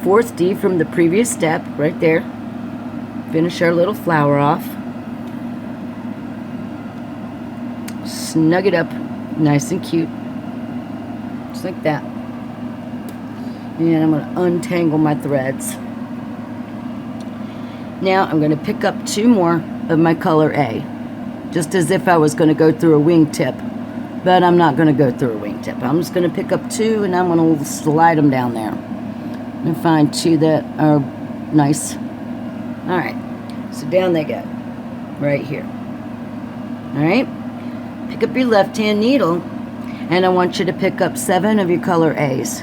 4th D from the previous step, right there. Finish our little flower off. Snug it up nice and cute. Just like that. And I'm going to untangle my threads. Now I'm going to pick up 2 more of my color A. Just as if I was going to go through a wingtip. But I'm not going to go through a wingtip. I'm just going to pick up 2, and I'm going to slide them down there. And find 2 that are nice. Alright, so down they go. Right here. Alright, pick up your left hand needle, and I want you to pick up 7 of your color A's.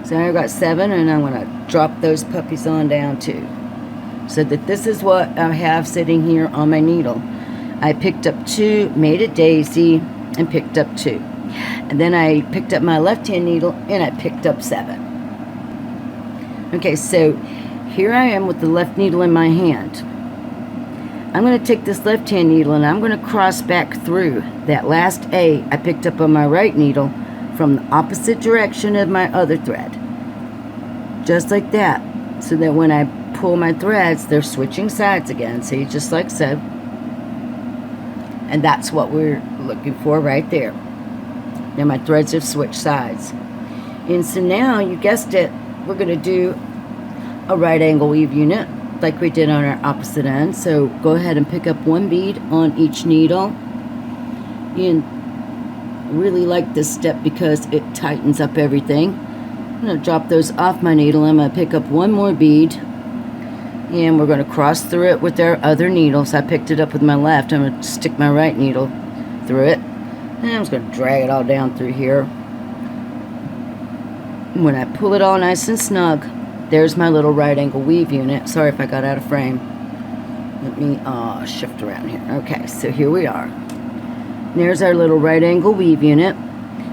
So I've got 7, and I'm going to drop those puppies on down too. So that this is what I have sitting here on my needle. I picked up 2, made a daisy, and picked up 2. And then I picked up my left hand needle, and I picked up 7. Okay, so here I am with the left needle in my hand. I'm going to take this left hand needle, and I'm going to cross back through that last A I picked up on my right needle from the opposite direction of my other thread. Just like that. So that when I pull my threads, they're switching sides again. See, just like so. And that's what we're looking for right there. Now my threads have switched sides. And so now, you guessed it, we're going to do a right angle weave unit like we did on our opposite end. So go ahead and pick up 1 bead on each needle. And really like this step because it tightens up everything. I'm going to drop those off my needle. I'm going to pick up one more bead, and we're going to cross through it with our other needles. I picked it up with my left. I'm going to stick my right needle through it, and I'm just going to drag it all down through here. When I pull it all nice and snug, there's my little right angle weave unit. Sorry if I got out of frame. Let me shift around here. Okay, so here we are. There's our little right angle weave unit.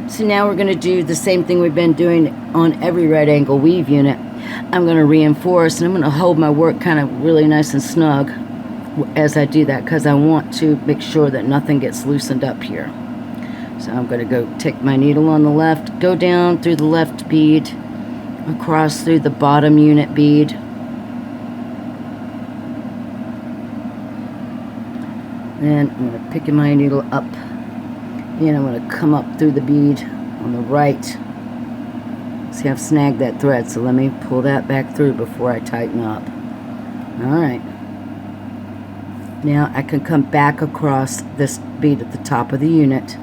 So now we're going to do the same thing we've been doing on every right angle weave unit. I'm going to reinforce, and I'm going to hold my work kind of really nice and snug as I do that, because I want to make sure that nothing gets loosened up here. So I'm going to go take my needle on the left, go down through the left bead, across through the bottom unit bead, and I'm going to pick my needle up, and I'm going to come up through the bead on the right. See, I've snagged that thread, so let me pull that back through before I tighten up. Alright. Now I can come back across this bead at the top of the unit.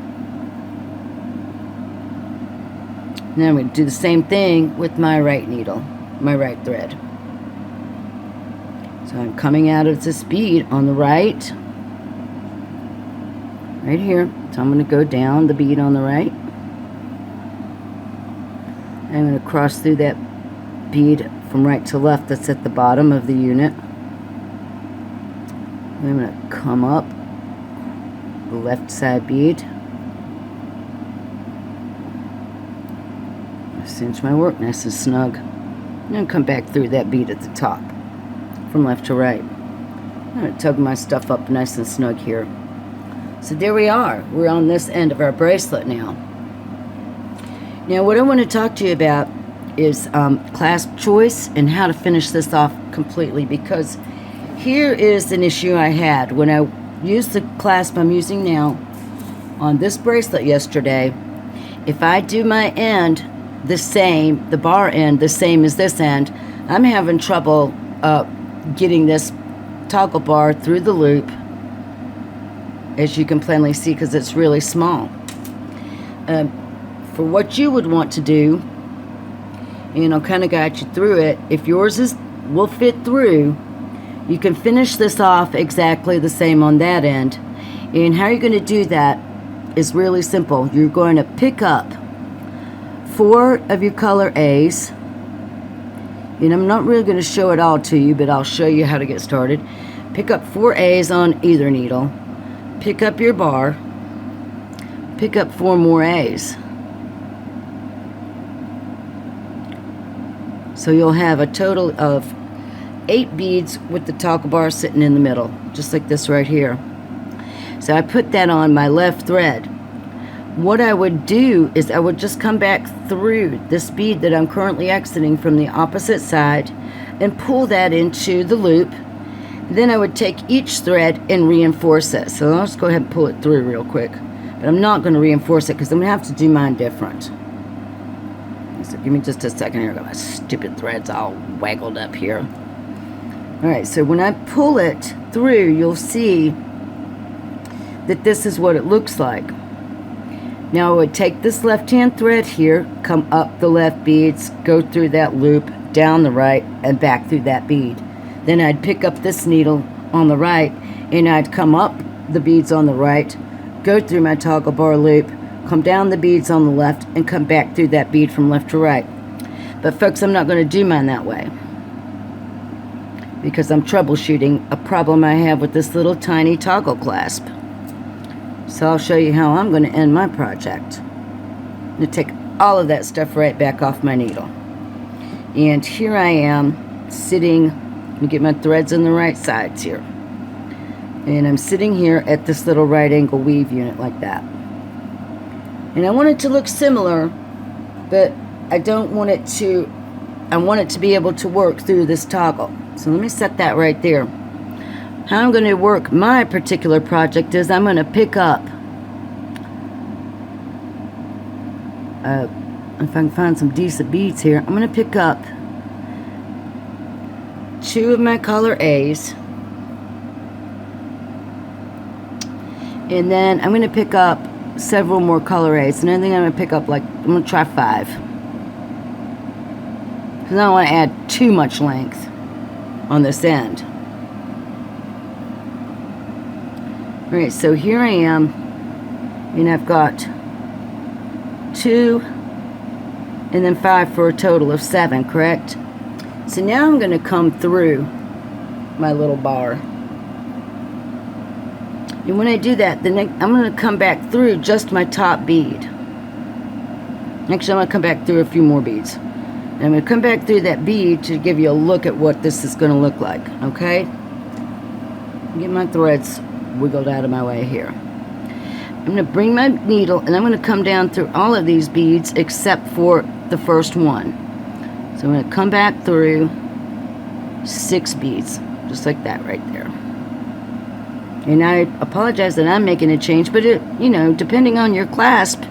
Now I'm going to do the same thing with my right needle, my right thread. So I'm coming out of this bead on the right here. So I'm going to go down the bead on the right. I'm going to cross through that bead from right to left that's at the bottom of the unit. I'm going to come up the left side bead. Cinch my work nice and snug, and then come back through that bead at the top from left to right. I'm going to tug my stuff up nice and snug here. So there we are. We're on this end of our bracelet now. Now what I want to talk to you about is clasp choice and how to finish this off completely, because here is an issue I had when I used the clasp I'm using now on this bracelet yesterday. If I do my end the same, the bar end the same as this end, I'm having trouble getting this toggle bar through the loop, as you can plainly see, because it's really small. For what you would want to do, and I'll kind of guide you through it, if yours will fit through, you can finish this off exactly the same on that end. And how you're going to do that is really simple. You're going to pick up 4 of your color A's, and I'm not really going to show it all to you, but I'll show you how to get started. Pick up 4 A's on either needle, pick up your bar, pick up 4 more A's. So you'll have a total of 8 beads with the toggle bar sitting in the middle, just like this right here. So I put that on my left thread. What I would do is I would just come back through this bead that I'm currently exiting from the opposite side and pull that into the loop. Then I would take each thread and reinforce it. So I'll just go ahead and pull it through real quick. But I'm not going to reinforce it because I'm going to have to do mine different. So give me just a second here. I got my stupid threads all waggled up here. Alright, so when I pull it through, you'll see that this is what it looks like. Now I would take this left-hand thread here, come up the left beads, go through that loop, down the right, and back through that bead. Then I'd pick up this needle on the right, and I'd come up the beads on the right, go through my toggle bar loop, come down the beads on the left, and come back through that bead from left to right. But folks, I'm not going to do mine that way, because I'm troubleshooting a problem I have with this little tiny toggle clasp. So I'll show you how I'm going to end my project. I'm going to take all of that stuff right back off my needle. And here I am sitting, let me get my threads on the right sides here. And I'm sitting here at this little right angle weave unit like that. And I want it to look similar, but I don't want it to, I want it to be able to work through this toggle. So let me set that right there. How I'm going to work my particular project is I'm going to pick up, if I can find some decent beads here, I'm going to pick up 2 of my color A's, and then I'm going to pick up several more color A's, and I think I'm going to pick up, like, I'm going to try 5. because I don't want to add too much length on this end. Alright, so here I am, and I've got 2 and then 5 for a total of 7, correct? So now I'm going to come through my little bar. And when I do that, then I'm going to come back through just my top bead. Actually, I'm going to come back through a few more beads. And I'm going to come back through that bead to give you a look at what this is going to look like, okay? Get my threads wiggled out of my way here. I'm going to bring my needle and I'm going to come down through all of these beads except for the first one. So I'm going to come back through 6 beads, just like that right there. And I apologize that I'm making a change, but it, you know, depending on your clasp,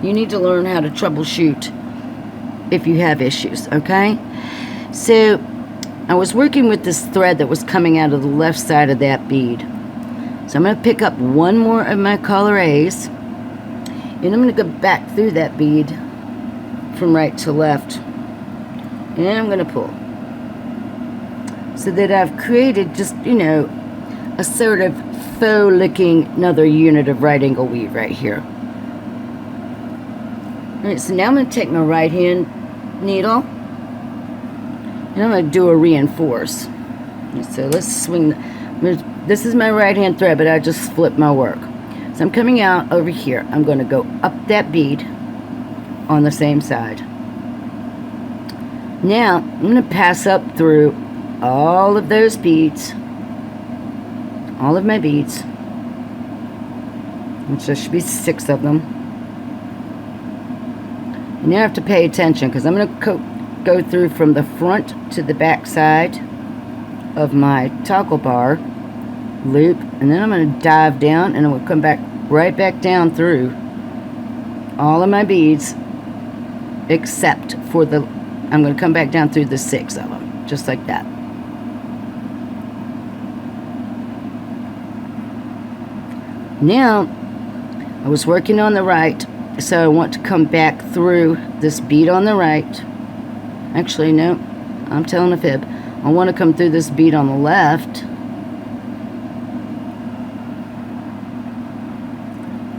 you need to learn how to troubleshoot if you have issues, okay? So I was working with this thread that was coming out of the left side of that bead. So I'm going to pick up one more of my color A's, and I'm going to go back through that bead from right to left, and I'm going to pull, so that I've created just, you know, a sort of faux looking another unit of right angle weave right here. Alright, so now I'm going to take my right hand needle, and I'm going to do a reinforce. So let's swing. This is my right hand thread, but I just flipped my work. So I'm coming out over here. I'm going to go up that bead on the same side. Now I'm going to pass up through all of those beads, all of my beads, which there should be 6 of them. And you have to pay attention, because I'm going to go through from the front to the back side of my toggle bar loop, and then I'm going to dive down, and I'm going to come back right back down through all of my beads except for the, I'm going to come back down through the 6 of them, just like that. Now I was working on the right, so I want to come back through this bead on the right. Actually, no, I'm telling a fib. I want to come through this bead on the left.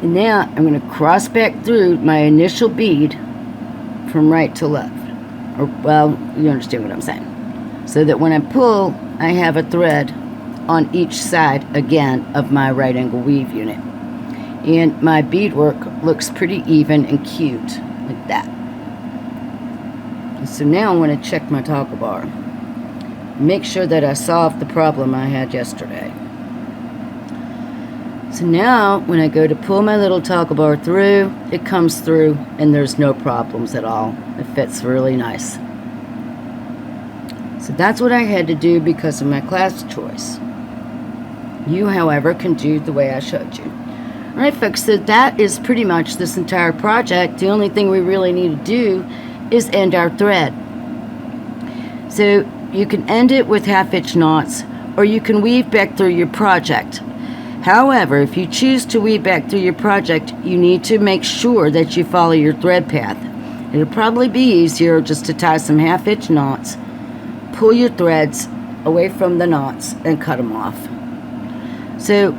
And now I'm going to cross back through my initial bead from right to left. Or, well, you understand what I'm saying. So that when I pull, I have a thread on each side again of my right angle weave unit. And my beadwork looks pretty even and cute, like that. And so now I want to check my toggle bar. Make sure that I solved the problem I had yesterday. So now when I go to pull my little toggle bar through, it comes through and there's no problems at all. It fits really nice. So that's what I had to do because of my Clasp Choice. You, however, can do the way I showed you. Alright folks, so that is pretty much this entire project. The only thing we really need to do is end our thread. So you can end it with 1/2 inch knots, or you can weave back through your project. However, if you choose to weave back through your project, you need to make sure that you follow your thread path. It'll probably be easier just to tie some 1/2 inch knots, pull your threads away from the knots, and cut them off. So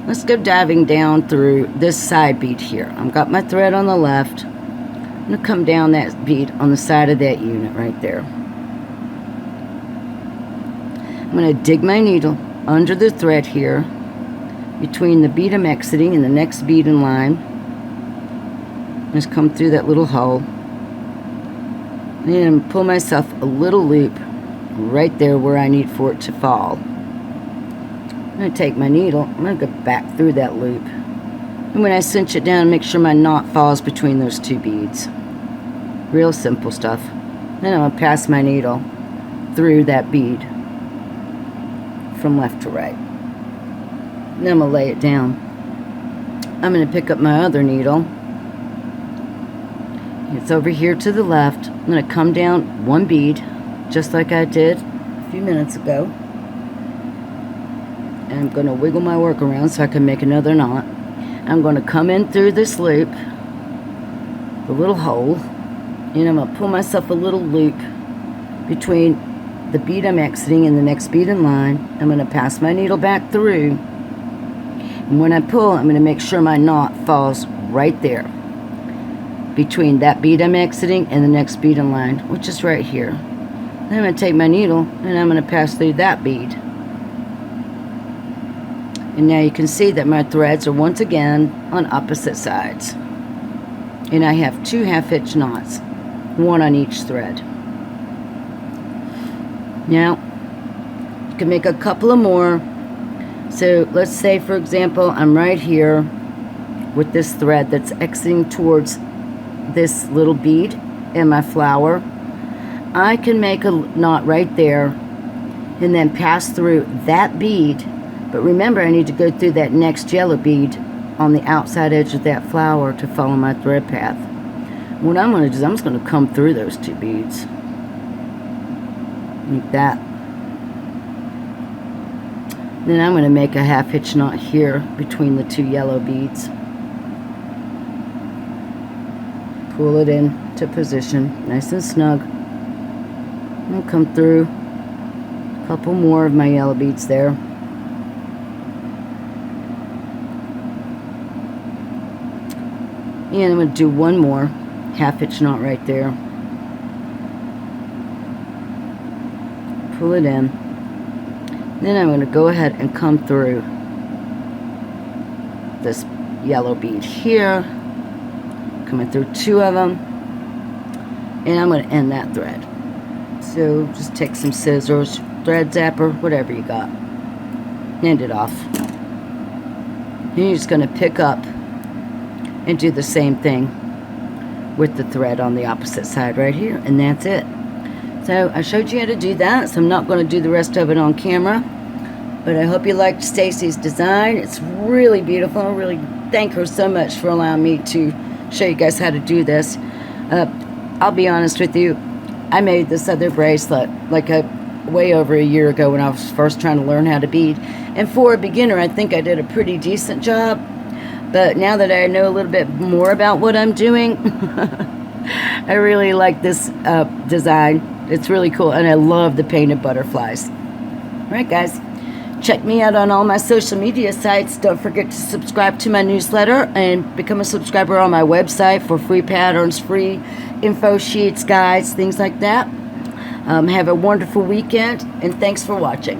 let's go diving down through this side bead here. I've got my thread on the left. I'm going to come down that bead on the side of that unit right there. I'm going to dig my needle under the thread here, between the bead I'm exiting and the next bead in line. Just come through that little hole and pull myself a little loop right there where I need for it to fall. I'm going to take my needle, I'm going to go back through that loop, and when I cinch it down, make sure my knot falls between those 2 beads. Real simple stuff. Then I'm going to pass my needle through that bead from left to right. Then I'm going to lay it down. I'm going to pick up my other needle. It's over here to the left. I'm going to come down 1 bead, just like I did a few minutes ago. And I'm going to wiggle my work around so I can make another knot. I'm going to come in through this loop, the little hole, and I'm going to pull myself a little loop between the bead I'm exiting and the next bead in line. I'm going to pass my needle back through, and when I pull, I'm going to make sure my knot falls right there between that bead I'm exiting and the next bead in line, which is right here. Then I'm going to take my needle and I'm going to pass through that bead. And now you can see that my threads are once again on opposite sides. And I have 2 half-hitch knots, 1 on each thread. Now, you can make a couple of more. So let's say, for example, I'm right here with this thread that's exiting towards this little bead in my flower. I can make a knot right there and then pass through that bead. But remember, I need to go through that next yellow bead on the outside edge of that flower to follow my thread path. What I'm going to do is I'm just going to come through those 2 beads. Like that. Then I'm going to make a half-hitch knot here between the 2 yellow beads. Pull it into position, nice and snug. And come through a couple more of my yellow beads there. And I'm going to do 1 more half-hitch knot right there. Pull it in. Then I'm going to go ahead and come through this yellow bead here, coming through 2 of them, and I'm going to end that thread. So just take some scissors, thread zapper, whatever you got, end it off. And you're just going to pick up and do the same thing with the thread on the opposite side right here, and that's it. So I showed you how to do that, so I'm not going to do the rest of it on camera. But I hope you liked Stacy's design. It's really beautiful. I really thank her so much for allowing me to show you guys how to do this. I'll be honest with you, I made this other bracelet like way over a year ago when I was first trying to learn how to bead. And for a beginner, I think I did a pretty decent job. But now that I know a little bit more about what I'm doing, I really like this design. It's really cool, and I love the painted butterflies. Alright guys, check me out on all my social media sites. Don't forget to subscribe to my newsletter and become a subscriber on my website for free patterns, free info sheets, guides, things like that. Have a wonderful weekend, and thanks for watching.